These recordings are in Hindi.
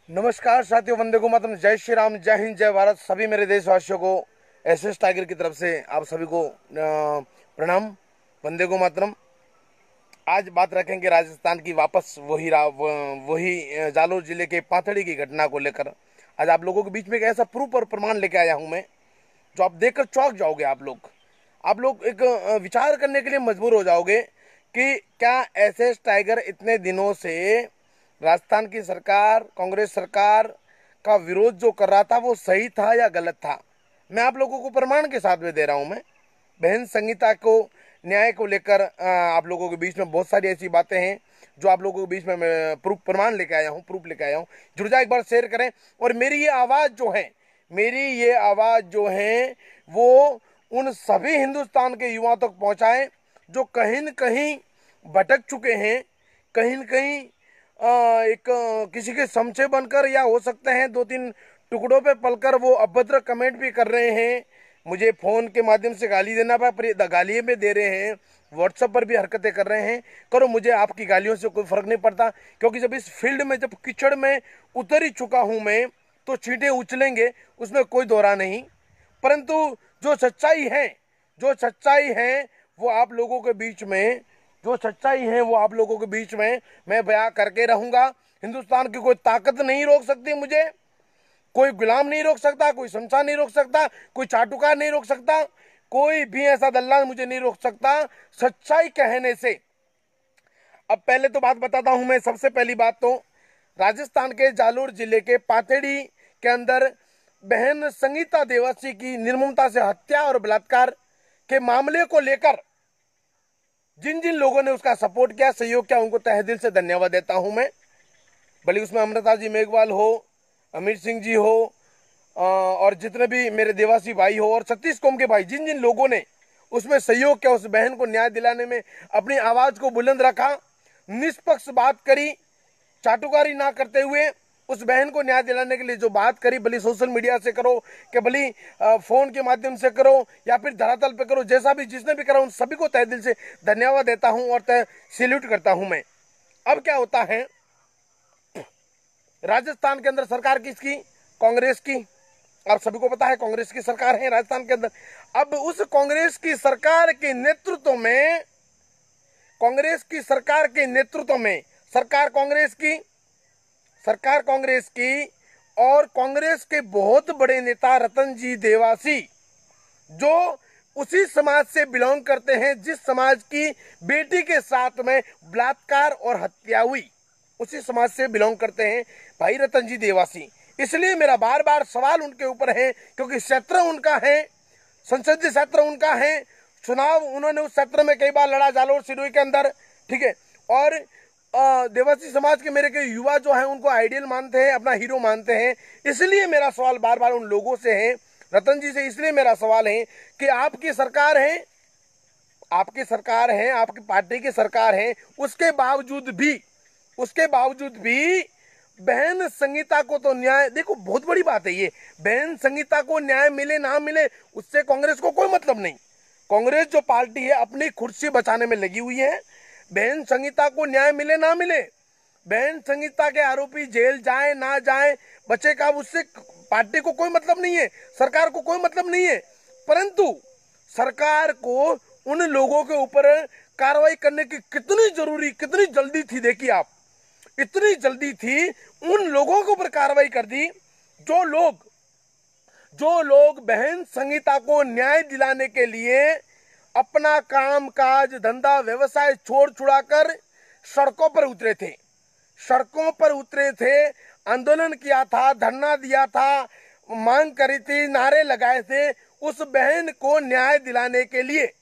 नमस्कार साथियों, वंदे मातरम, जय श्री राम, जय हिंद, जय भारत। सभी मेरे देशवासियों को एसएस टाइगर की तरफ से आप सभी को प्रणाम, वंदे मातरम। आज बात रखेंगे राजस्थान की वापस वही जालोर जिले के पाथड़ी की घटना को लेकर। आज आप लोगों के बीच में एक ऐसा प्रूफ और प्रमाण लेके आया हूं मैं, जो आप देखकर चौंक जाओगे। आप लोग एक विचार करने के लिए मजबूर हो जाओगे कि क्या एसएस टाइगर इतने दिनों से राजस्थान की सरकार, कांग्रेस सरकार का विरोध जो कर रहा था वो सही था या गलत था। मैं आप लोगों को प्रमाण के साथ में दे रहा हूं। मैं बहन संगीता को न्याय को लेकर आप लोगों के बीच में बहुत सारी ऐसी बातें हैं जो आप लोगों के बीच में मैं प्रमाण लेके आया हूँ, प्रूफ लेके आया हूँ। जुड़ जाए, एक बार शेयर करें और मेरी ये आवाज़ जो है वो उन सभी हिंदुस्तान के युवाओं तक पहुंचाएं जो कहीं न कहीं भटक चुके हैं, कहीं न कहीं एक किसी के समचे बनकर, या हो सकते हैं दो तीन टुकड़ों पे पलकर वो अभद्र कमेंट भी कर रहे हैं। मुझे फोन के माध्यम से गाली देना पड़ा, पर गाली में दे रहे हैं, व्हाट्सएप पर भी हरकतें कर रहे हैं। करो, मुझे आपकी गालियों से कोई फर्क नहीं पड़ता, क्योंकि जब इस फील्ड में, जब कीचड़ में उतर ही चुका हूं मैं, तो चींटे उछलेंगे, उसमें कोई दोहरा नहीं। परंतु जो सच्चाई है, जो सच्चाई है वो आप लोगों के बीच में जो सच्चाई है वो आप लोगों के बीच में मैं बयां करके रहूंगा। हिंदुस्तान की कोई ताकत नहीं रोक सकती मुझे, कोई गुलाम नहीं रोक सकता, कोई शमशान नहीं रोक सकता, कोई चाटुकार नहीं रोक सकता, कोई भी ऐसा दल्ला मुझे नहीं रोक सकता सच्चाई कहने से। अब पहले तो बात बताता हूं मैं। सबसे पहली बात तो राजस्थान के जालोर जिले के पाथेड़ी के अंदर बहन संगीता देवासी की निर्ममता से हत्या और बलात्कार के मामले को लेकर जिन जिन लोगों ने उसका सपोर्ट किया, सहयोग किया, उनको तहे दिल से धन्यवाद देता हूं मैं। भले उसमें अमृता जी मेघवाल हो, अमीर सिंह जी हो, और जितने भी मेरे देवासी भाई हो, और 36 कौम के भाई, जिन जिन लोगों ने उसमें सहयोग किया, उस बहन को न्याय दिलाने में अपनी आवाज को बुलंद रखा, निष्पक्ष बात करी, चाटुकारी ना करते हुए उस बहन को न्याय दिलाने के लिए जो बात करी, भले सोशल मीडिया से करो, कि भले फोन के माध्यम से करो या फिर धरातल पे करो, जैसा भी जिसने भी करा, उन सभी को तहे दिल से धन्यवाद देता हूं और सैल्यूट करता हूं मैं। अब क्या होता है, राजस्थान के अंदर सरकार किसकी? कांग्रेस की। आप सभी को पता है कांग्रेस की सरकार है राजस्थान के अंदर। अब उस कांग्रेस की सरकार के नेतृत्व में, कांग्रेस की सरकार के नेतृत्व में, सरकार कांग्रेस की और कांग्रेस के बहुत बड़े नेता रतन जी देवासी, जो उसी समाज से बिलोंग करते हैं जिस समाज की बेटी के साथ में बलात्कार और हत्या हुई, उसी समाज से बिलोंग करते हैं भाई रतन जी देवासी। इसलिए मेरा बार बार सवाल उनके ऊपर है, क्योंकि क्षेत्र उनका है, संसदीय क्षेत्र उनका है, चुनाव उन्होंने उस क्षेत्र में कई बार लड़ा, जालोर सिरोही के अंदर, ठीक है। और देवासी समाज के मेरे के युवा जो हैं उनको आइडियल मानते हैं, अपना हीरो मानते हैं। इसलिए मेरा सवाल बार बार उन लोगों से है, रतन जी से, इसलिए मेरा सवाल है कि आपकी सरकार है, आपकी पार्टी की सरकार है, उसके बावजूद भी बहन संगीता को तो न्याय, देखो बहुत बड़ी बात है ये, बहन संगीता को न्याय मिले ना मिले उससे कांग्रेस को कोई मतलब नहीं। कांग्रेस जो पार्टी है अपनी कुर्सी बचाने में लगी हुई है। बहन संगीता को न्याय मिले ना मिले, बहन संगीता के आरोपी जेल जाए ना जाए, बचे का, उससे पार्टी को कोई मतलब नहीं है, सरकार को कोई मतलब नहीं है। परंतु सरकार को उन लोगों के ऊपर कार्रवाई करने की कितनी जल्दी थी, देखिए आप, इतनी जल्दी थी, उन लोगों के ऊपर कार्रवाई कर दी जो लोग बहन संगीता को न्याय दिलाने के लिए अपना काम काज, धंधा, व्यवसाय छोड़ छुड़ा कर सड़कों पर उतरे थे, आंदोलन किया था, धरना दिया था, मांग करी थी, नारे लगाए थे उस बहन को न्याय दिलाने के लिए।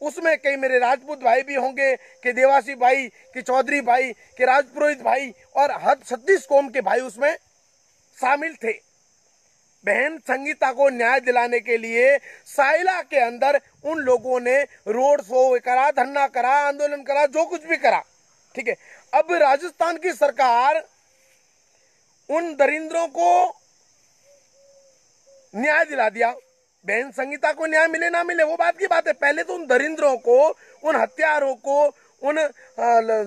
उसमें कई मेरे राजपूत भाई भी होंगे, कि देवासी भाई, कि चौधरी भाई, कि राजपुरोहित भाई, और हर 36 कौम के भाई उसमें शामिल थे। बहन संगीता को न्याय दिलाने के लिए साइला के अंदर उन लोगों ने रोड शो करा, धरना करा, आंदोलन करा, जो कुछ भी करा, ठीक है। अब राजस्थान की सरकार उन दरिंद्रों को न्याय दिला दिया। बहन संगीता को न्याय मिले ना मिले वो बात की बात है, पहले तो उन दरिंद्रों को, उन हत्यारों को, उन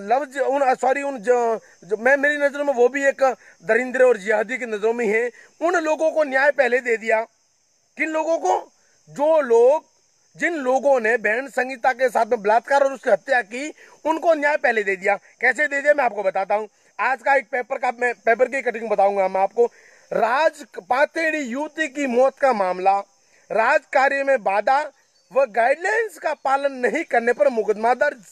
लफ्ज उन सॉरी उन जो मैं मेरी नजरों में वो भी एक दरिंदे और जिहादी की नजरों में है, उन लोगों को न्याय पहले दे दिया। किन लोगों को? जिन लोगों ने बहन संगीता के साथ में बलात्कार और उसकी हत्या की, उनको न्याय पहले दे दिया। कैसे दे दिया मैं आपको बताता हूं। आज का एक पेपर की कटिंग बताऊंगा मैं आपको। राज पाथेड़ी युवती की मौत का मामला, राज कार्य में बाधा व गाइडलाइंस का पालन नहीं करने पर मुकदमा दर्ज।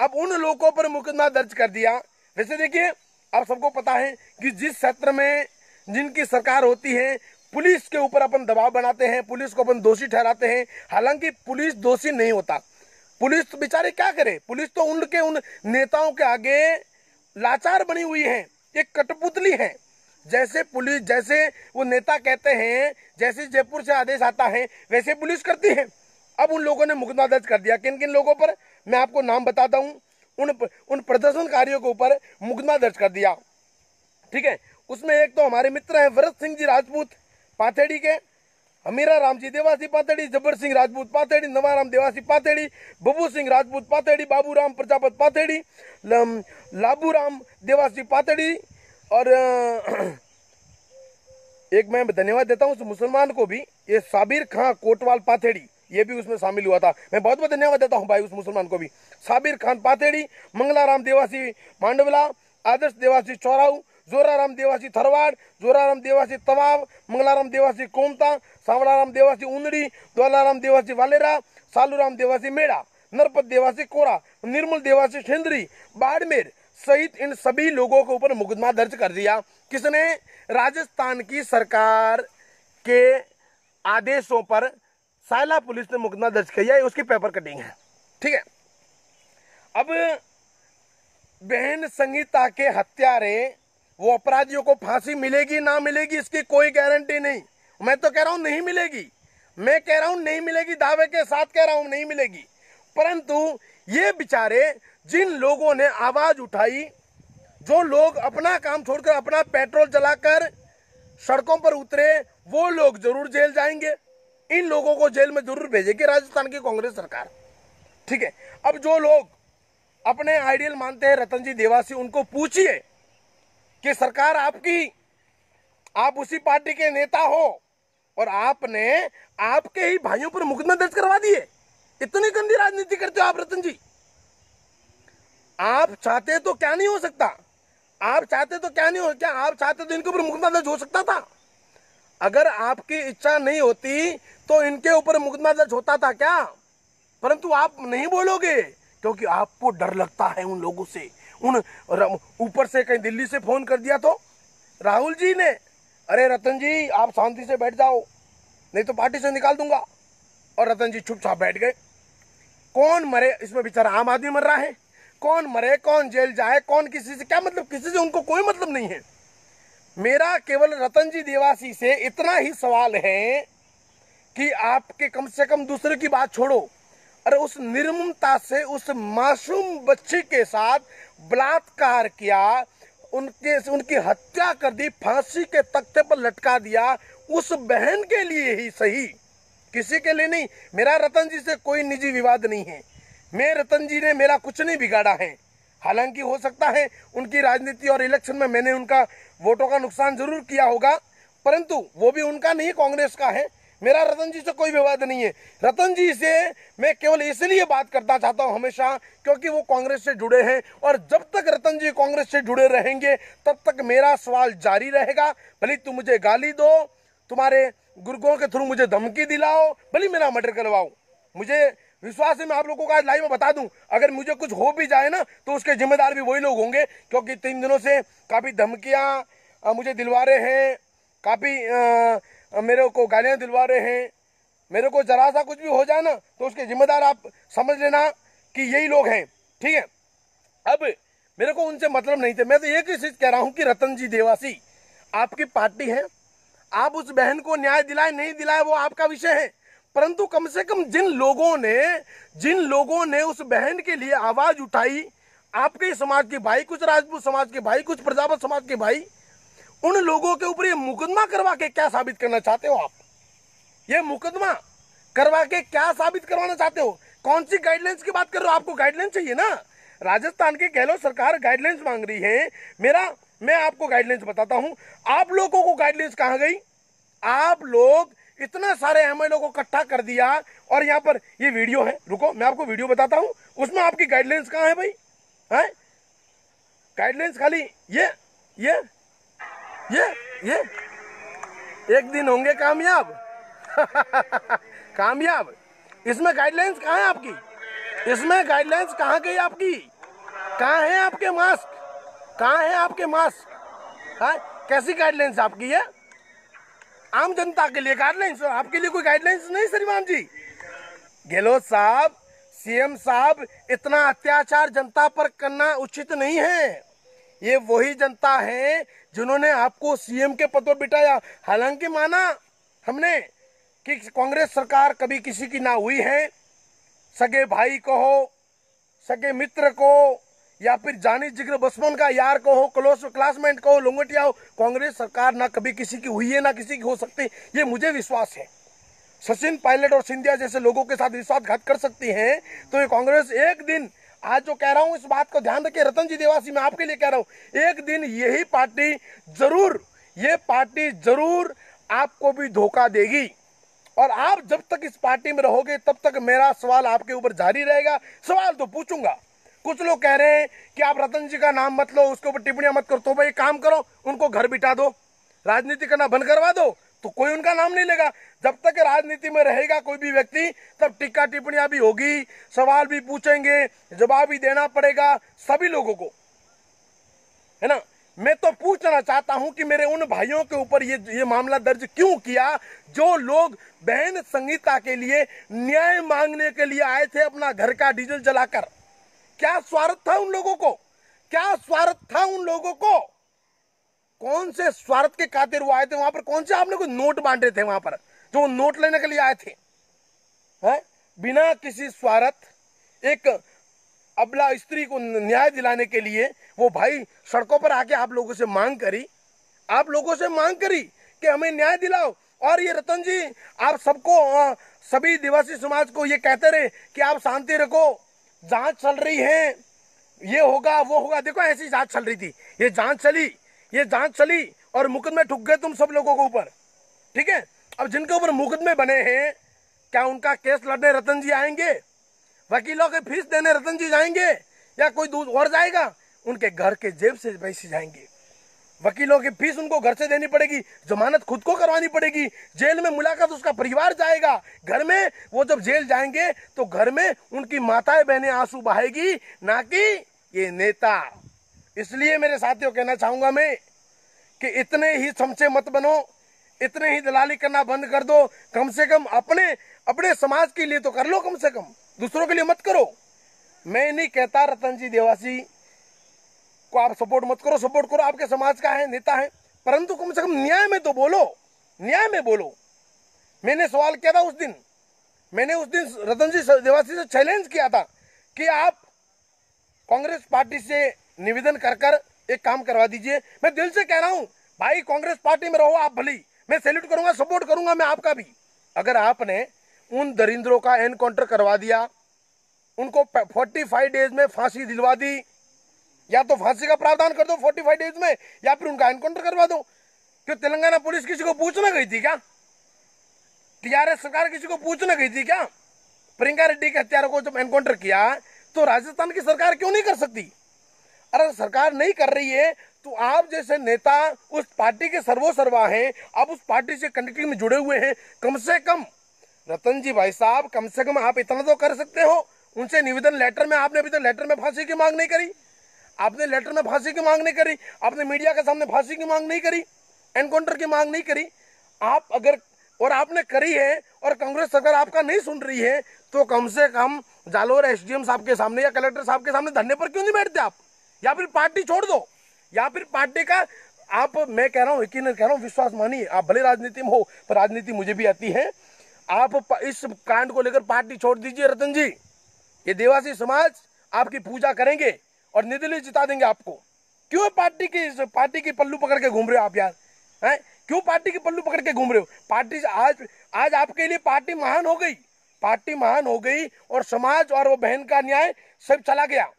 अब उन लोगों पर मुकदमा दर्ज कर दिया। वैसे देखिए, आप सबको पता है कि जिस क्षेत्र में जिनकी सरकार होती है, पुलिस के ऊपर अपन दबाव बनाते हैं, पुलिस को अपन दोषी ठहराते हैं। हालांकि पुलिस दोषी नहीं होता। पुलिस तो बेचारे क्या करे, पुलिस तो उन नेताओं के आगे लाचार बनी हुई है, एक कठपुतली है। जैसे वो नेता कहते हैं, जैसे जयपुर से आदेश आता है, वैसे पुलिस करती है। अब उन लोगों ने मुकदमा दर्ज कर दिया। किन किन लोगों पर मैं आपको नाम बताता हूं। उन प्रदर्शनकारियों के ऊपर मुकदमा दर्ज कर दिया। ठीक है, उसमें एक तो हमारे मित्र हैं भरत सिंह जी राजपूत पाथेड़ी के, हमीरा राम जी देवासी पाथेड़ी, जब्बर सिंह राजपूत पाथेड़ी, नवाराम देवासी पाथेड़ी, बबू सिंह राजपूत पाथेड़ी, बाबूराम प्रजापत पाथेड़ी, लाबूराम देवासी पाथेड़ी, और एक मैं धन्यवाद देता हूं उस मुसलमान को भी, ये साबिर खां कोटवाल पाथेड़ी, ये भी उसमें शामिल हुआ था। मैं बहुत बहुत धन्यवाद देता हूं भाई उस मुसलमान को भी। साबिर खान पाथेड़ी, मंगलाराम देवासी मांडवला, आदर्श देवासी चौराऊ, जोराराम देवासी थरवाड़, जोराराम देवासी तवाब, मंगलाराम देवासी कोमता, सांवड़ाराम देवासी उंदड़ी, द्वालाराम देवासी वालेरा, सालूराम देवासी मेड़ा, नरपत देवासी कोरा, निर्मल देवासी शेंद्री, बाड़मेर सहित इन सभी लोगों के ऊपर मुकदमा दर्ज कर दिया। किसने? राजस्थान की सरकार के आदेशों पर सायला पुलिस ने मुकदमा दर्ज किया है। उसकी पेपर कटिंग है। ठीक है, अब बहन संगीता के हत्यारे, वो अपराधियों को फांसी मिलेगी ना मिलेगी इसकी कोई गारंटी नहीं। मैं तो कह रहा हूं नहीं मिलेगी, मैं कह रहा हूं नहीं मिलेगी, दावे के साथ कह रहा हूं नहीं मिलेगी। परंतु ये बेचारे जिन लोगों ने आवाज उठाई, जो लोग अपना काम छोड़कर अपना पेट्रोल जलाकर सड़कों पर उतरे, वो लोग जरूर जेल जाएंगे। इन लोगों को जेल में जरूर भेजेगी राजस्थान की कांग्रेस सरकार। ठीक है, अब जो लोग अपने आइडियल मानते हैं रतन जी देवासी, उनको पूछिए कि सरकार आपकी, आप उसी पार्टी के नेता हो और आपने आपके ही भाइयों पर मुकदमा दर्ज करवा दिए। इतनी गंदी राजनीति करते हो आप रतन जी। आप चाहते तो क्या नहीं हो सकता, आप चाहते तो क्या नहीं हो, क्या आप चाहते तो इनके ऊपर मुकदमा दर्ज हो सकता था। अगर आपकी इच्छा नहीं होती तो इनके ऊपर मुकदमा दर्ज होता था क्या? परंतु आप नहीं बोलोगे क्योंकि आपको डर लगता है उन लोगों से। उन ऊपर से कहीं दिल्ली से फोन कर दिया तो राहुल जी ने, अरे रतन जी आप शांति से बैठ जाओ नहीं तो पार्टी से निकाल दूंगा, और रतन जी चुपचाप बैठ गए। कौन मरे इसमें? बेचारा आम आदमी मर रहा है। कौन मरे, कौन जेल जाए, कौन किसी से क्या मतलब, किसी से उनको कोई मतलब नहीं है। मेरा केवल रतन जी देवासी से इतना ही सवाल है कि आपके कम से कम दूसरे की बात छोड़ो, अरे उस निर्ममता से उस मासूम बच्ची के साथ बलात्कार किया, उनकी हत्या कर दी, फांसी के तख्ते पर लटका दिया, उस बहन के लिए ही सही, किसी के लिए नहीं। मेरा रतन जी से कोई निजी विवाद नहीं है, मैं रतन जी ने मेरा कुछ नहीं बिगाड़ा है। हालांकि हो सकता है उनकी राजनीति और इलेक्शन में मैंने उनका वोटों का नुकसान जरूर किया होगा, परंतु वो भी उनका नहीं, कांग्रेस का है। मेरा रतन जी से कोई विवाद नहीं है। रतन जी से मैं केवल इसलिए बात करना चाहता हूं हमेशा क्योंकि वो कांग्रेस से जुड़े हैं, और जब तक रतन जी कांग्रेस से जुड़े रहेंगे तब तक मेरा सवाल जारी रहेगा। भले तुम मुझे गाली दो, तुम्हारे गुर्गों के थ्रू मुझे धमकी दिलाओ, भले मेरा मर्डर करवाओ, मुझे विश्वास है मैं आप लोगों को आज लाइव में बता दूं, अगर मुझे कुछ हो भी जाए ना तो उसके जिम्मेदार भी वही लोग होंगे, क्योंकि 3 दिनों से काफी धमकियां मुझे दिलवा रहे हैं, काफी मेरे को गालियां दिलवा रहे हैं। मेरे को जरा सा कुछ भी हो जाए ना तो उसके जिम्मेदार आप समझ लेना कि यही लोग हैं। ठीक है, अब मेरे को उनसे मतलब नहीं थे। मैं तो एक ही चीज कह रहा हूं कि रतन जी देवासी आपकी पार्टी है, आप उस बहन को न्याय दिलाए नहीं दिलाए वो आपका विषय है, परंतु कम से कम जिन लोगों ने उस बहन के लिए आवाज उठाई, आपके समाज के भाई, कुछ राजपूत समाज के भाई, कुछ प्रजापत समाज के भाई, उन लोगों के ऊपर ये मुकदमा करवा के क्या साबित करना चाहते हो आप? ये मुकदमा करवा के क्या साबित करवाना चाहते हो? कौन सी गाइडलाइंस की बात कर रहे हो? आपको गाइडलाइंस चाहिए ना। राजस्थान की गहलोत सरकार गाइडलाइंस मांग रही है। मैं आपको गाइडलाइंस बताता हूं। आप लोगों को गाइडलाइंस कहां गई? आप लोग इतना सारे एमएलए को इकट्ठा कर दिया, और यहाँ पर ये वीडियो है, रुको मैं आपको वीडियो बताता हूं, उसमें आपकी गाइडलाइंस कहां है भाई? है गाइडलाइंस खाली ये ये ये एक दिन होंगे कामयाब। कामयाब। इसमें गाइडलाइंस कहाँ है आपकी? इसमें गाइडलाइंस कहाँ गई आपकी? कहाँ है आपके मास्क? कहाँ है आपके मास्क? है कैसी गाइडलाइंस आपकी है? आम जनता के लिए गाइडलाइंस, आपके लिए कोई गाइडलाइंस नहीं श्रीमान जी। गहलोत साहब, सीएम साहब, इतना अत्याचार जनता पर करना उचित नहीं है। ये वही जनता है जिन्होंने आपको सीएम के पद पर बिठाया। हालांकि माना हमने कि कांग्रेस सरकार कभी किसी की ना हुई है, सगे भाई को हो, सगे मित्र को, या फिर जानी जिगर बचपन का यार को हो, क्लासमेट को हो, लंगोटिया हो, कांग्रेस सरकार ना कभी किसी की हुई है ना किसी की हो सकती, ये मुझे विश्वास है। सचिन पायलट और सिंधिया जैसे लोगों के साथ विश्वासघात कर सकती है, तो ये कांग्रेस एक दिन, आज जो कह रहा हूं इस बात को ध्यान रखिए रतन जी देवासी, मैं आपके लिए कह रहा हूं, एक दिन यही पार्टी जरूर आपको भी धोखा देगी। और आप जब तक इस पार्टी में रहोगे तब तक मेरा सवाल आपके ऊपर जारी रहेगा। सवाल तो पूछूंगा। कुछ लोग कह रहे हैं कि आप रतन जी का नाम मत लो, उसके ऊपर टिप्पणियां मत करो, तो भाई काम करो, उनको घर बिठा दो, राजनीति करना बंद करवा दो, तो कोई उनका नाम नहीं लेगा। जब तक राजनीति में रहेगा कोई भी व्यक्ति, तब टिक्का टिप्पणियां भी होगी, सवाल भी पूछेंगे, जवाब भी देना पड़ेगा सभी लोगों को, है ना। मैं तो पूछना चाहता हूं कि मेरे उन भाइयों के ऊपर ये मामला दर्ज क्यों किया जो लोग बहन संगीता के लिए न्याय मांगने के लिए आए थे अपना घर का डीजल जलाकर। क्या स्वार्थ था उन लोगों को? क्या स्वार्थ था उन लोगों को? कौन से स्वार्थ के खातिर वो आए थे वहां पर? कौन से आपने कोई नोट बांटे थे वहां पर जो नोट लेने के लिए आए थे? है बिना किसी स्वार्थ एक अबला स्त्री को न्याय दिलाने के लिए वो भाई सड़कों पर आके आप लोगों से मांग करी कि हमें न्याय दिलाओ। और ये रतन जी आप सबको सभी दिवासी समाज को ये कहते रहे कि आप शांति रखो, जांच चल रही है, ये होगा वो होगा। देखो ऐसी जांच चल रही थी, ये जांच चली और मुकदमे ठुक गए तुम सब लोगों के ऊपर, ठीक है। अब जिनके ऊपर मुकदमे बने हैं, क्या उनका केस लड़ने रतन जी आएंगे? वकीलों के फीस देने रतन जी जाएंगे या कोई दूर और जाएगा? उनके घर के जेब से पैसे जाएंगे। वकीलों की फीस उनको घर से देनी पड़ेगी, जमानत खुद को करवानी पड़ेगी, जेल में मुलाकात उसका परिवार जाएगा। घर में वो जब जेल जाएंगे तो घर में उनकी माताएं बहनें आंसू बहाएगी, ना कि ये नेता। इसलिए मेरे साथियों कहना चाहूंगा मैं कि इतने ही चमचे मत बनो, इतने ही दलाली करना बंद कर दो। कम से कम अपने समाज के लिए तो कर लो, कम से कम दूसरों के लिए मत करो। मैं नहीं कहता रतन जी देवासी को आप सपोर्ट मत करो, सपोर्ट करो, आपके समाज का है, नेता है, परंतु कम से कम न्याय में तो बोलो, न्याय में बोलो। मैंने सवाल किया था उस दिन, मैंने उस दिन रतन जी देवासी से चैलेंज किया था कि आप कांग्रेस पार्टी से निवेदन कर एक काम करवा दीजिए। मैं दिल से कह रहा हूं भाई, कांग्रेस पार्टी में रहो आप भली, मैं सैल्यूट करूंगा, सपोर्ट करूंगा मैं आपका भी। अगर आपने उन दरिंद्रों का एनकाउंटर करवा दिया, उनको 45 डेज में फांसी दिलवा दी, या तो फांसी का प्रावधान कर दो 45 डेज में, या फिर उनका एनकाउंटर करवा दो। क्यों तेलंगाना पुलिस किसी को पूछना गई थी क्या? टीआरएस सरकार किसी को पूछना गई थी क्या? प्रियंका रेड्डी के हत्यारों को जब एनकाउंटर किया तो राजस्थान की सरकार क्यों नहीं कर सकती? अगर सरकार नहीं कर रही है तो आप जैसे नेता उस पार्टी के सर्वोसर्वा हैं, आप उस पार्टी से कनेक्टिंग में जुड़े हुए हैं, कम से कम रतन जी भाई साहब, कम से कम आप इतना तो कर सकते हो। उनसे निवेदन लेटर में, आपने अभी तक लेटर में फांसी की मांग नहीं करी, आपने लेटर में फांसी की मांग नहीं करी, आपने मीडिया के सामने फांसी की मांग नहीं करी, एनकाउंटर की मांग नहीं करी। आप अगर और आपने करी है और कांग्रेस सरकार आपका नहीं सुन रही है, तो कम से कम जालोर एसडीएम साहब के सामने या कलेक्टर साहब के सामने धरने पर क्यों नहीं बैठते आप? या फिर पार्टी छोड़ दो, या फिर पार्टी का आप, मैं कह रहा हूं, यकीन कह रहा हूं, विश्वास मानिए, आप भले राजनीति में हो पर राजनीति मुझे भी आती है। आप इस कांड को लेकर पार्टी छोड़ दीजिए रतन जी, ये देवासी समाज आपकी पूजा करेंगे और निर्दलीय जिता देंगे आपको। क्यों पार्टी की पल्लू पकड़ के घूम रहे हो आप यार? हैं क्यों पार्टी की पल्लू पकड़ के घूम रहे हो? पार्टी आज आपके लिए पार्टी महान हो गई, पार्टी महान हो गई और समाज और वो बहन का न्याय सब चला गया।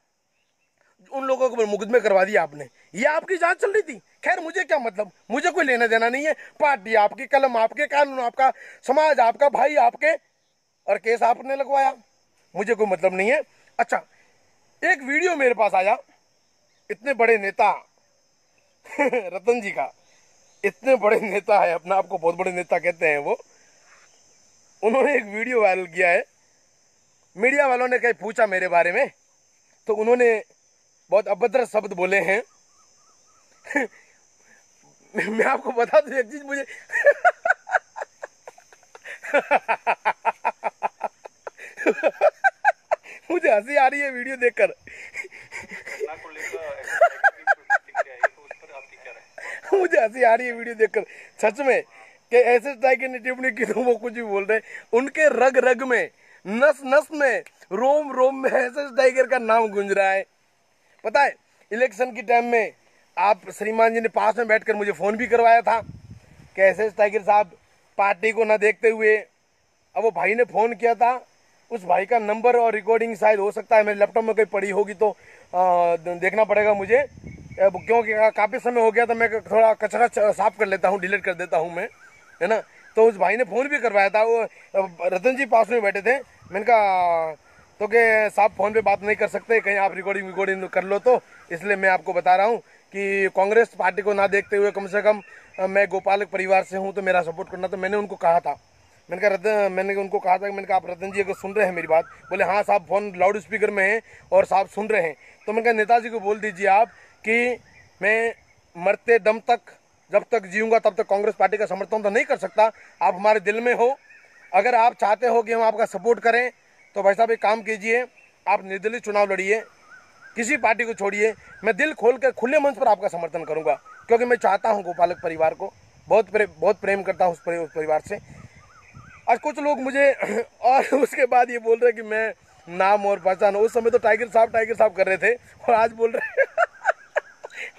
उन लोगों को मुकदमे करवा दिया आपने, ये आपकी जांच चल रही थी। खैर मुझे क्या मतलब, मुझे कोई लेना देना नहीं है। पार्टी आपकी, कलम आपके, कानून आपका, समाज आपका, भाई आपके, और केस आपने लगवाया, मुझे कोई मतलब नहीं है। अच्छा, एक वीडियो मेरे पास आया, इतने बड़े नेता रतन जी का, इतने बड़े नेता है, अपना आपको बहुत बड़े नेता कहते हैं वो, उन्होंने एक वीडियो वायरल किया है। मीडिया वालों ने कहीं पूछा मेरे बारे में, तो उन्होंने बहुत अभद्र शब्द बोले हैं। मैं आपको बता दूं एक चीज, मुझे मुझे हंसी आ रही है वीडियो देखकर। मुझे हंसी आ रही है वीडियो देखकर सच में, कि ऐसे टाइगर ने टिप्पणी की तो वो कुछ भी बोल रहे, उनके रग रग में, नस नस में, रोम रोम में ऐसे टाइगर का नाम गूंज रहा है। पता है, इलेक्शन की टाइम में आप श्रीमान जी ने पास में बैठकर मुझे फोन भी करवाया था कि ऐसे टाइगर साहब पार्टी को ना देखते हुए, अब वो भाई ने फोन किया था, उस भाई का नंबर और रिकॉर्डिंग शायद हो सकता है मेरे लैपटॉप में कहीं पड़ी होगी, तो देखना पड़ेगा मुझे, क्योंकि काफ़ी समय हो गया, तो मैं थोड़ा कचरा साफ कर लेता हूँ, डिलीट कर देता हूँ मैं, है ना। तो उस भाई ने फ़ोन भी करवाया था, वो रतन जी पास में बैठे थे। मैंने कहा तो कि साहब फ़ोन पे बात नहीं कर सकते, कहीं आप रिकॉर्डिंग कर लो, तो इसलिए मैं आपको बता रहा हूँ कि कांग्रेस पार्टी को ना देखते हुए कम से कम मैं गोपालक परिवार से हूँ, तो मेरा सपोर्ट करना। तो मैंने उनको कहा था, मैंने उनको कहा था कि मैंने कहा आप रतन जी अगर सुन रहे हैं मेरी बात, बोले हाँ साहब, फ़ोन लाउड स्पीकर में है और साहब सुन रहे हैं। तो मैंने कहा नेताजी को बोल दीजिए आप कि मैं मरते दम तक, जब तक जीऊंगा तब तक कांग्रेस पार्टी का समर्थन तो नहीं कर सकता। आप हमारे दिल में हो, अगर आप चाहते हो कि हम आपका सपोर्ट करें तो भाई साहब एक काम कीजिए, आप निर्दलीय चुनाव लड़िए, किसी पार्टी को छोड़िए। मैं दिल खोल कर खुले मंच पर आपका समर्थन करूंगा, क्योंकि मैं चाहता हूं गोपालक परिवार को, बहुत प्रेम करता हूं उस परिवार से। आज कुछ लोग मुझे और उसके बाद ये बोल रहे हैं कि मैं नाम और पहचान, उस समय तो टाइगर साहब कर रहे थे, और आज बोल रहे हैं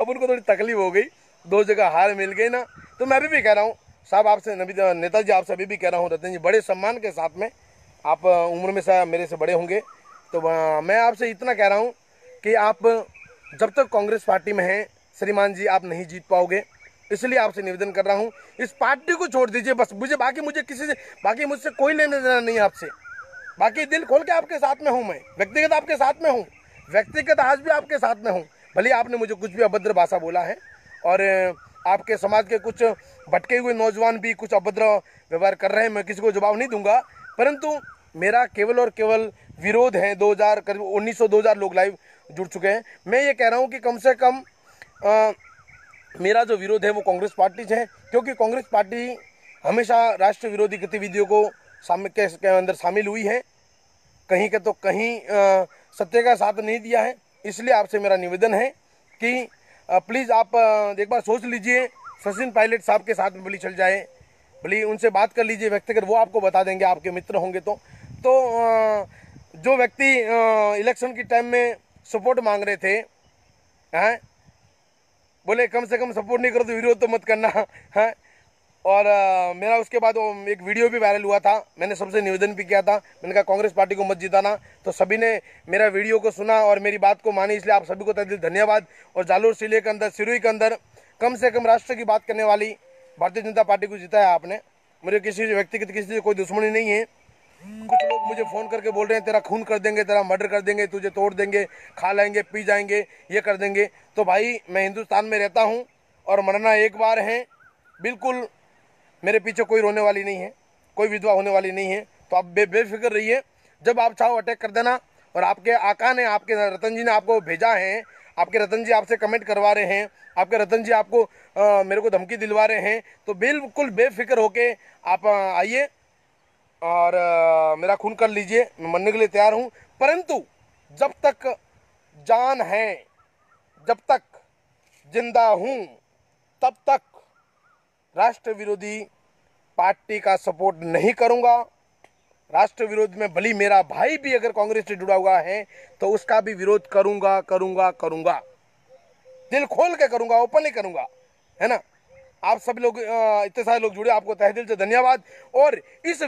अब उनको थोड़ी तकलीफ हो गई, दो जगह हार मिल गई ना। तो मैं अभी भी कह रहा हूँ साहब, आपसे नेताजी आपसे अभी भी कह रहा हूँ, रतन जी बड़े सम्मान के साथ में, आप उम्र में से मेरे से बड़े होंगे, तो मैं आपसे इतना कह रहा हूँ कि आप जब तक कांग्रेस पार्टी में हैं श्रीमान जी, आप नहीं जीत पाओगे। इसलिए आपसे निवेदन कर रहा हूँ, इस पार्टी को छोड़ दीजिए बस। मुझे किसी से, बाकी मुझसे कोई लेना देना नहीं है आपसे। बाकी दिल खोल के आपके साथ में हूँ, मैं व्यक्तिगत आपके साथ में हूँ, व्यक्तिगत आज भी आपके साथ में हूँ। भले आपने मुझे कुछ भी अभद्र भाषा बोला है, और आपके समाज के कुछ भटके हुए नौजवान भी कुछ अभद्र व्यवहार कर रहे हैं, मैं किसी को जवाब नहीं दूंगा, परंतु मेरा केवल और केवल विरोध है। 2000 करीब 1900-2000 लोग लाइव जुड़ चुके हैं। मैं ये कह रहा हूँ कि कम से कम मेरा जो विरोध है वो कांग्रेस पार्टी से है, क्योंकि कांग्रेस पार्टी हमेशा राष्ट्र विरोधी गतिविधियों को के अंदर शामिल हुई है, कहीं के तो कहीं सत्य का साथ नहीं दिया है। इसलिए आपसे मेरा निवेदन है कि प्लीज़ आप एक बार सोच लीजिए, सचिन पायलट साहब के साथ में भली चल जाए, भली उनसे बात कर लीजिए व्यक्तिगत, वो आपको बता देंगे, आपके मित्र होंगे तो जो व्यक्ति इलेक्शन की टाइम में सपोर्ट मांग रहे थे, हैं, बोले कम से कम सपोर्ट नहीं करो तो विरोध तो मत करना है। और मेरा उसके बाद एक वीडियो भी वायरल हुआ था, मैंने सबसे निवेदन भी किया था, मैंने कहा कांग्रेस पार्टी को मत जिताना, तो सभी ने मेरा वीडियो को सुना और मेरी बात को मानी, इसलिए आप सभी को तहे दिल धन्यवाद। और जालोर जिले के अंदर, सिरोही के अंदर कम से कम राष्ट्र की बात करने वाली भारतीय जनता पार्टी को जिताया आपने। मुझे किसी व्यक्तिगत किसी से कोई दुश्मनी नहीं है। कुछ लोग मुझे फ़ोन करके बोल रहे हैं तेरा खून कर देंगे, तेरा मर्डर कर देंगे, तुझे तोड़ देंगे, खा लेंगे, पी जाएंगे, ये कर देंगे। तो भाई मैं हिंदुस्तान में रहता हूँ और मरना एक बार है, बिल्कुल मेरे पीछे कोई रोने वाली नहीं है, कोई विधवा होने वाली नहीं है। तो आप बेफिक्र रहिए, जब आप चाहो अटैक कर देना। और आपके आका ने, आपके रतन जी ने आपको भेजा है, आपके रतन जी आपसे कमेंट करवा रहे हैं, आपके रतन जी आपको मेरे को धमकी दिलवा रहे हैं, तो बिल्कुल बेफिक्र होके आप आइए और मेरा खून कर लीजिए, मैं मरने के लिए तैयार हूँ। परंतु जब तक जान है, जब तक जिंदा हूँ, तब तक राष्ट्र विरोधी पार्टी का सपोर्ट नहीं करूंगा। राष्ट्र विरोध में भली मेरा भाई भी अगर कांग्रेस से जुड़ा हुआ है तो उसका भी विरोध करूंगा, दिल खोल के करूंगा, ओपनली करूंगा, है ना। आप सब लोग इतने सारे लोग जुड़े, आपको तहे दिल से धन्यवाद। और इस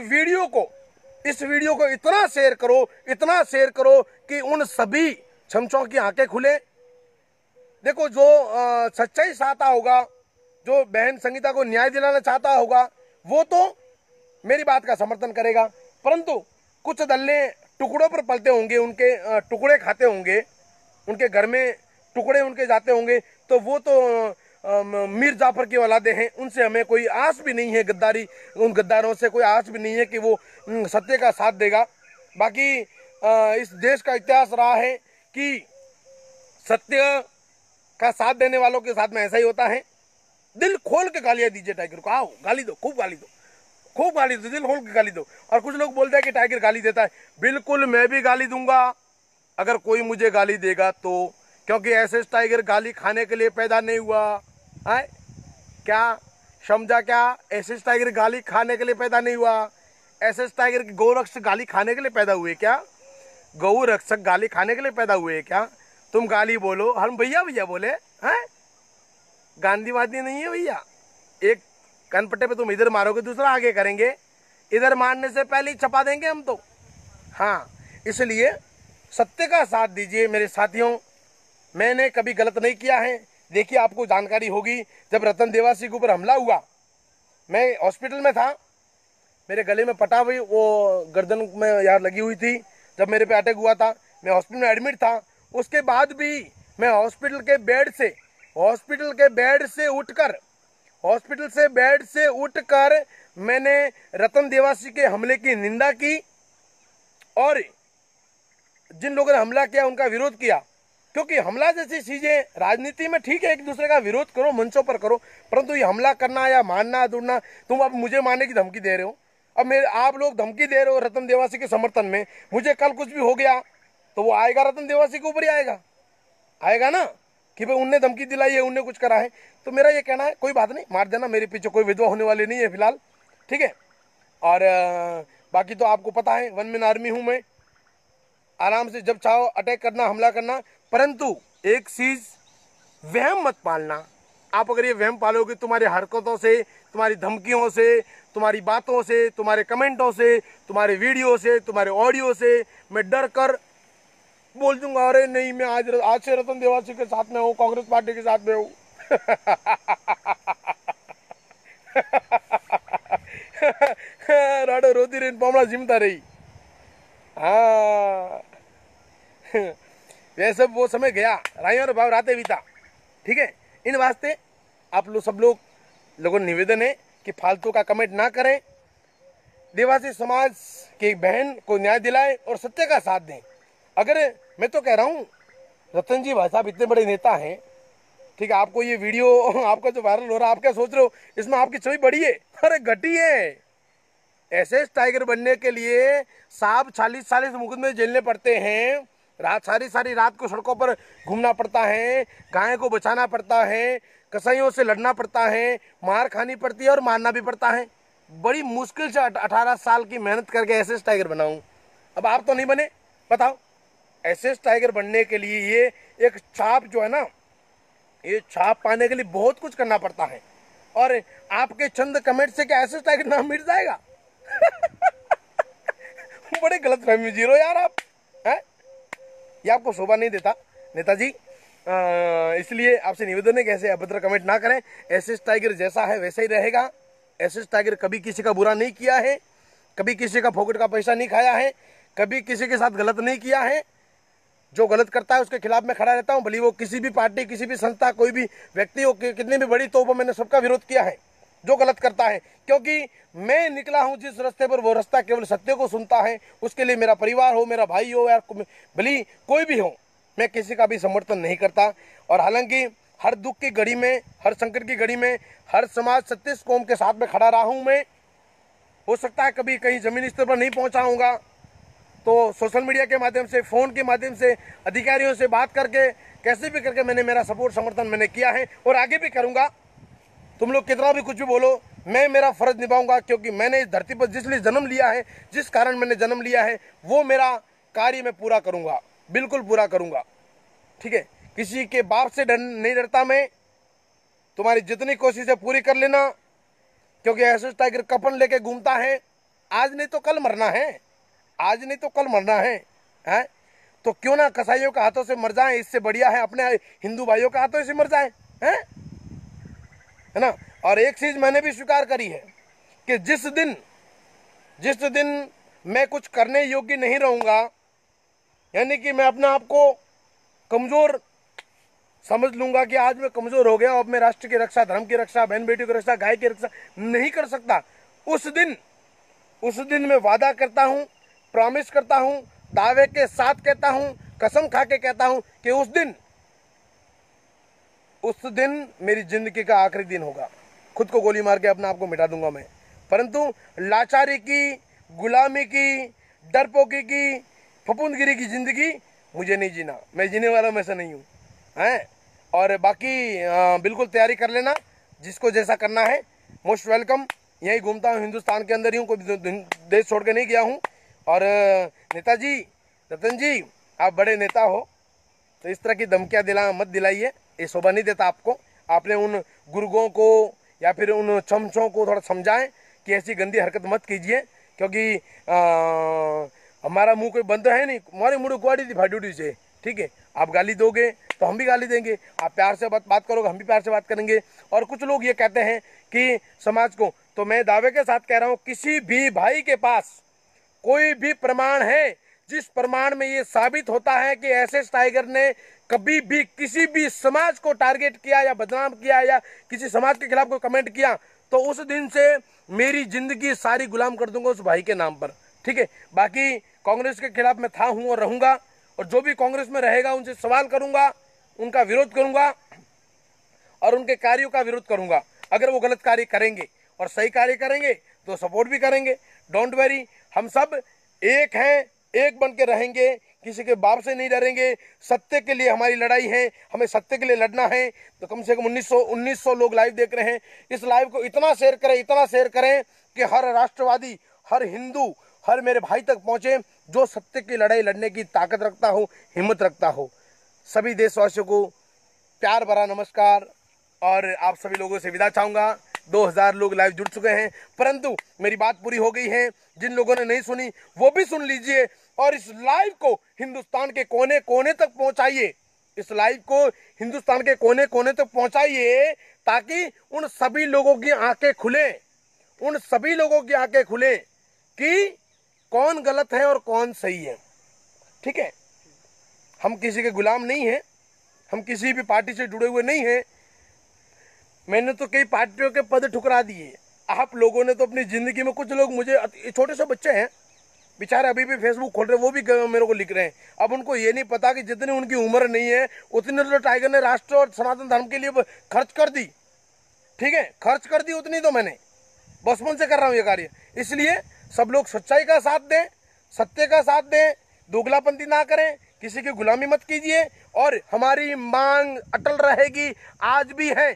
इस वीडियो को इतना शेयर करो, इतना शेयर करो कि उन सभी चमचों की आंखें खुले। देखो, जो सच्चाई चाहता होगा, जो बहन संगीता को न्याय दिलाना चाहता होगा, वो तो मेरी बात का समर्थन करेगा। परंतु कुछ दल्ले टुकड़ों पर पलते होंगे, उनके टुकड़े खाते होंगे, उनके घर में टुकड़े उनके जाते होंगे, तो वो तो मीर जाफर की औलादे हैं। उनसे हमें कोई आस भी नहीं है, गद्दारी, उन गद्दारों से कोई आस भी नहीं है कि वो सत्य का साथ देगा। बाकी इस देश का इतिहास रहा है कि सत्य का साथ देने वालों के साथ में ऐसा ही होता है। दिल खोल के गालियां दीजिए टाइगर को, आओ गाली दो, खूब गाली दो, खूब गाली दो, दिल खोल के गाली दो। और कुछ लोग बोलते हैं कि टाइगर गाली देता है, बिल्कुल मैं भी गाली दूंगा अगर कोई मुझे गाली देगा तो, क्योंकि ऐसे टाइगर गाली खाने के लिए पैदा नहीं हुआ है। क्या समझा? क्या ऐसे टाइगर गाली खाने के लिए पैदा नहीं हुआ? ऐसे टाइगर के गौरक्षक गाली खाने के लिए पैदा हुए क्या? गौ रक्षक गाली खाने के लिए पैदा हुए क्या? तुम गाली बोलो, हम भैया भैया बोले हैं? गांधीवादी नहीं है भैया। एक कनपट्टे पे तुम इधर मारोगे, दूसरा आगे करेंगे, इधर मारने से पहले ही छपा देंगे हम तो। हाँ, इसलिए सत्य का साथ दीजिए मेरे साथियों। मैंने कभी गलत नहीं किया है। देखिए, आपको जानकारी होगी, जब रतन देवासी के ऊपर हमला हुआ, मैं हॉस्पिटल में था, मेरे गले में पटा हुई वो गर्दन में यार लगी हुई थी। जब मेरे पे अटैक हुआ था, मैं हॉस्पिटल में एडमिट था। उसके बाद भी मैं हॉस्पिटल के बेड से उठकर मैंने रतन देवासी के हमले की निंदा की और जिन लोगों ने हमला किया उनका विरोध किया। क्योंकि हमला जैसी चीजें राजनीति में ठीक है, एक दूसरे का विरोध करो, मंचों पर करो, परंतु ये हमला करना या मारना दूरना, तुम अब मुझे मारने की धमकी दे रहे हो। अब आप लोग धमकी दे रहे हो रतन देवासी के समर्थन में। मुझे कल कुछ भी हो गया तो वो आएगा, रतन देवासी के ऊपर ही आएगा ना, कि भाई उनने धमकी दिलाई है, उनने कुछ करा है। तो मेरा ये कहना है, कोई बात नहीं, मार देना, मेरे पीछे कोई विधवा होने वाली नहीं है फिलहाल, ठीक है। और बाकी तो आपको पता है, वन मैन आर्मी हूं मैं, आराम से जब चाहो अटैक करना, हमला करना। परंतु एक चीज, वहम मत पालना। आप अगर ये वहम पालोगे, तुम्हारी हरकतों से, तुम्हारी धमकियों से, तुम्हारी बातों से, तुम्हारे कमेंटों से, तुम्हारे वीडियो से, तुम्हारे ऑडियो से मैं डर कर बोल दूंगा, अरे नहीं मैं आज से रतन देवासी के साथ में हूँ, कांग्रेस पार्टी के साथ में हूँ। राडो रोती रही, पामड़ा जिमता रही। हाँ, वैसे वो समय गया, राइयों और भाव राते बीता, ठीक है। इन वास्ते आप लोग सब लोगों निवेदन है कि फालतू का कमेंट ना करें, देवासी समाज की बहन को न्याय दिलाए और सत्य का साथ दें। अगर मैं तो कह रहा हूँ, रतन जी भाई साहब इतने बड़े नेता हैं, ठीक है, आपको ये वीडियो आपका जो वायरल हो रहा है, आप क्या सोच रहे हो इसमें आपकी छवि बड़ी है? अरे घटी है। ऐसे टाइगर बनने के लिए साहब 40 मुकदमे झेलने पड़ते हैं, सारी रात को सड़कों पर घूमना पड़ता है, गाय को बचाना पड़ता है, कसाईयों से लड़ना पड़ता है, मार खानी पड़ती है और मारना भी पड़ता है। बड़ी मुश्किल से 18 साल की मेहनत करके एसएस टाइगर बनाऊं। अब आप तो नहीं बने, बताओ। एसएस टाइगर बनने के लिए ये एक छाप जो है ना, ये छाप पाने के लिए बहुत कुछ करना पड़ता है। और आपके चंद कमेंट से क्या एसएस टाइगर नाम मिट जाएगा? बड़े गलत फहमी जीरो यार आप हैं, ये आपको शोभा नहीं देता नेताजी। इसलिए आपसे निवेदन है कि ऐसे अभद्र कमेंट ना करें। एसएस टाइगर जैसा है वैसा ही रहेगा। एसएस टाइगर कभी किसी का बुरा नहीं किया है, कभी किसी का फोकट का पैसा नहीं खाया है, कभी किसी के साथ गलत नहीं किया है। जो गलत करता है उसके खिलाफ मैं खड़ा रहता हूं, भले वो किसी भी पार्टी, किसी भी संस्था, कोई भी व्यक्ति हो, कितनी भी बड़ी, तो मैंने सबका विरोध किया है जो गलत करता है। क्योंकि मैं निकला हूं जिस रास्ते पर, वो रास्ता केवल सत्य को सुनता है। उसके लिए मेरा परिवार हो, मेरा भाई हो, या भले कोई भी हो, मैं किसी का भी समर्थन नहीं करता। और हालांकि हर दुख की घड़ी में, हर संकट की घड़ी में, हर समाज 36 कौम के साथ में खड़ा रहा हूं मैं। हो सकता है कभी कहीं जमीनी स्तर पर नहीं पहुंचा होऊंगा, तो सोशल मीडिया के माध्यम से, फोन के माध्यम से, अधिकारियों से बात करके, कैसे भी करके मैंने मेरा सपोर्ट समर्थन मैंने किया है और आगे भी करूंगा। तुम लोग कितना भी कुछ भी बोलो, मैं मेरा फर्ज निभाऊंगा, क्योंकि मैंने इस धरती पर जिस लिए जन्म लिया है, जिस कारण मैंने जन्म लिया है, वो मेरा कार्य मैं पूरा करूंगा, बिल्कुल पूरा करूंगा, ठीक है। किसी के बाप से नहीं डरता मैं। तुम्हारी जितनी कोशिशें पूरी कर लेना, क्योंकि एसएस टाइगर कफन लेके घूमता है, आज नहीं तो कल मरना है। आज नहीं तो कल मरना है? तो क्यों ना कसाईयों के हाथों से मर जाएं, इससे बढ़िया है अपने हिंदू भाइयों के हाथों से मर जाएं, है ना। और एक चीज मैंने भी स्वीकार करी है कि जिस दिन मैं कुछ करने योग्य नहीं रहूंगा, यानी कि मैं अपने आप को कमजोर समझ लूंगा कि आज मैं कमजोर हो गया, अब मैं राष्ट्र की रक्षा, धर्म की रक्षा, बहन बेटी की रक्षा, गाय की रक्षा नहीं कर सकता, उस दिन मैं वादा करता हूं, प्रॉमिस करता हूं, दावे के साथ कहता हूं, कसम खा के कहता हूं कि उस दिन मेरी जिंदगी का आखिरी दिन होगा। खुद को गोली मार के अपने आप को मिटा दूंगा मैं, परंतु लाचारी की, गुलामी की, डरपोकी की, फफूंदगिरी की जिंदगी मुझे नहीं जीना। मैं जीने वाला में से नहीं हूँ, हैं। और बाकी बिल्कुल तैयारी कर लेना, जिसको जैसा करना है। Most welcome. यहीं घूमता हूँ, हिंदुस्तान के अंदर ही हूँ, कोई देश छोड़ के नहीं गया हूँ। और नेताजी, रतन जी, आप बड़े नेता हो, तो इस तरह की धमकियाँ मत दिलाइए, ये शोभा नहीं देता आपको। आपने उन गुर्गों को या फिर उन चमचों को थोड़ा समझाएं कि ऐसी गंदी हरकत मत कीजिए, क्योंकि हमारा मुंह कोई बंद है नहीं, हमारे मुंह कुआड़ी थी भाडूडी से, ठीक है। आप गाली दोगे तो हम भी गाली देंगे, आप प्यार से बात करोगे हम भी प्यार से बात करेंगे। और कुछ लोग ये कहते हैं कि समाज को, तो मैं दावे के साथ कह रहा हूँ, किसी भी भाई के पास कोई भी प्रमाण है जिस प्रमाण में ये साबित होता है कि एसएस टाइगर ने कभी भी किसी भी समाज को टारगेट किया या बदनाम किया या किसी समाज के खिलाफ कोई कमेंट किया, तो उस दिन से मेरी जिंदगी सारी गुलाम कर दूंगा उस भाई के नाम पर, ठीक है। बाकी कांग्रेस के खिलाफ मैं था, हूं और रहूंगा, और जो भी कांग्रेस में रहेगा उनसे सवाल करूंगा, उनका विरोध करूंगा और उनके कार्यों का विरोध करूंगा। अगर वो गलत कार्य करेंगे और सही कार्य करेंगे तो सपोर्ट भी करेंगे। डोंट वरी, हम सब एक हैं, एक बन के रहेंगे, किसी के बाप से नहीं डरेंगे। सत्य के लिए हमारी लड़ाई है, हमें सत्य के लिए लड़ना है। तो कम से कम 1900 लोग लाइव देख रहे हैं। इस लाइव को इतना शेयर करें कि हर राष्ट्रवादी, हर हिंदू, हर मेरे भाई तक पहुंचे जो सत्य की लड़ाई लड़ने की ताकत रखता हो, हिम्मत रखता हो। सभी देशवासियों को प्यार भरा नमस्कार, और आप सभी लोगों से विदा चाहूंगा। 2000 लोग लाइव जुड़ चुके हैं, परंतु मेरी बात पूरी हो गई है। जिन लोगों ने नहीं सुनी वो भी सुन लीजिए, और इस लाइव को हिंदुस्तान के कोने कोने तक पहुंचाइए। इस लाइव को हिंदुस्तान के कोने कोने तक पहुंचाइए, ताकि उन सभी लोगों की आंखें खुले, उन सभी लोगों की आंखें खुले कि कौन गलत है और कौन सही है, ठीक है। हम किसी के गुलाम नहीं हैं, हम किसी भी पार्टी से जुड़े हुए नहीं हैं। मैंने तो कई पार्टियों के पद ठुकरा दिए। आप लोगों ने तो अपनी जिंदगी में, कुछ लोग मुझे, छोटे से बच्चे हैं बेचारे, अभी भी फेसबुक खोल रहे, वो भी मेरे को लिख रहे हैं। अब उनको ये नहीं पता कि जितनी उनकी उम्र नहीं है उतनी तो टाइगर ने राष्ट्र और सनातन धर्म के लिए खर्च कर दी, ठीक है, खर्च कर दी उतनी तो मैंने बचपन से कर रहा हूँ ये कार्य। इसलिए सब लोग सच्चाई का साथ दें, सत्य का साथ दें, दोगलापंथी ना करें, किसी की गुलामी मत कीजिए। और हमारी मांग अटल रहेगी, आज भी है।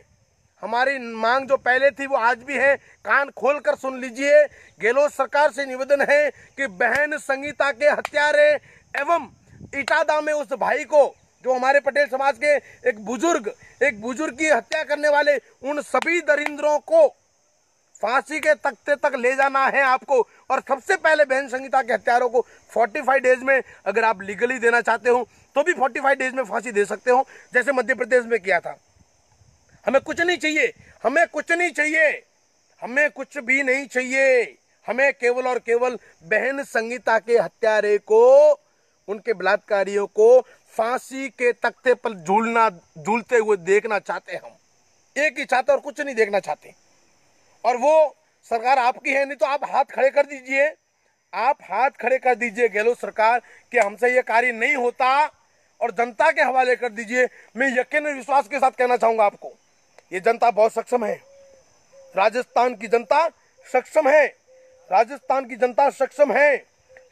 हमारी मांग जो पहले थी वो आज भी है। कान खोलकर सुन लीजिए। गहलोत सरकार से निवेदन है कि बहन संगीता के हत्यारे एवं इटादा में उस भाई को, जो हमारे पटेल समाज के एक बुजुर्ग की हत्या करने वाले, उन सभी दरिंद्रों को फांसी के तख्ते तक ले जाना है आपको। और सबसे पहले बहन संगीता के हत्यारों को 45 डेज में, अगर आप लीगली देना चाहते हो तो भी 45 डेज में फांसी दे सकते हो, जैसे मध्य प्रदेश में किया था। हमें कुछ नहीं चाहिए, हमें कुछ नहीं चाहिए, हमें कुछ भी नहीं चाहिए। हमें केवल और केवल बहन संगीता के हत्यारे को, उनके बलात्कारियों को फांसी के तख्ते पर झूलते हुए देखना चाहते हम। एक ही चाहते और कुछ नहीं देखना चाहते। और वो सरकार आपकी है, नहीं तो आप हाथ खड़े कर दीजिए, आप हाथ खड़े कर दीजिए गहलोत सरकार कि हमसे ये कार्य नहीं होता, और जनता के हवाले कर दीजिए। मैं यकीन और विश्वास के साथ कहना चाहूंगा आपको, ये जनता बहुत सक्षम है। राजस्थान की जनता सक्षम है, राजस्थान की जनता सक्षम है।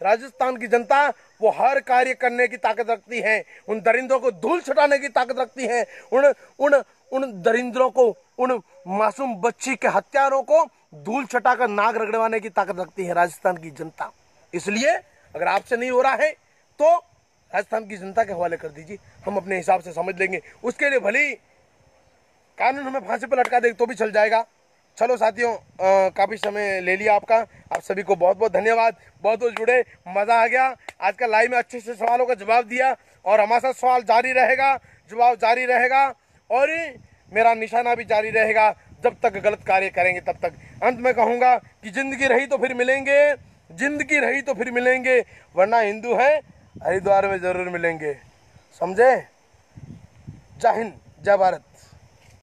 राजस्थान की जनता वो हर कार्य करने की ताकत रखती है, उन दरिंदों को धूल छटाने की ताकत रखती है, उन दरिंदरों को, उन मासूम बच्ची के हत्यारों को धूल छटाकर नाक रगड़वाने की ताकत रखती है राजस्थान की जनता। इसलिए अगर आपसे नहीं हो रहा है तो राजस्थान की जनता के हवाले कर दीजिए, हम अपने हिसाब से समझ लेंगे। उसके लिए भले कानून हमें फांसी पर लटका दे तो भी चल जाएगा, चलो साथियों, काफ़ी समय ले लिया आपका। आप सभी को बहुत बहुत धन्यवाद। बहुत बहुत जुड़े, मज़ा आ गया। आज का लाइव में अच्छे से सवालों का जवाब दिया और हमारे साथ सवाल जारी रहेगा, जवाब जारी रहेगा और मेरा निशाना भी जारी रहेगा जब तक गलत कार्य करेंगे तब तक। अंत में कहूँगा कि जिंदगी रही तो फिर मिलेंगे, जिंदगी रही तो फिर मिलेंगे, वरना हिंदू है हरिद्वार में ज़रूर मिलेंगे। समझे? जय हिंद, जय भारत।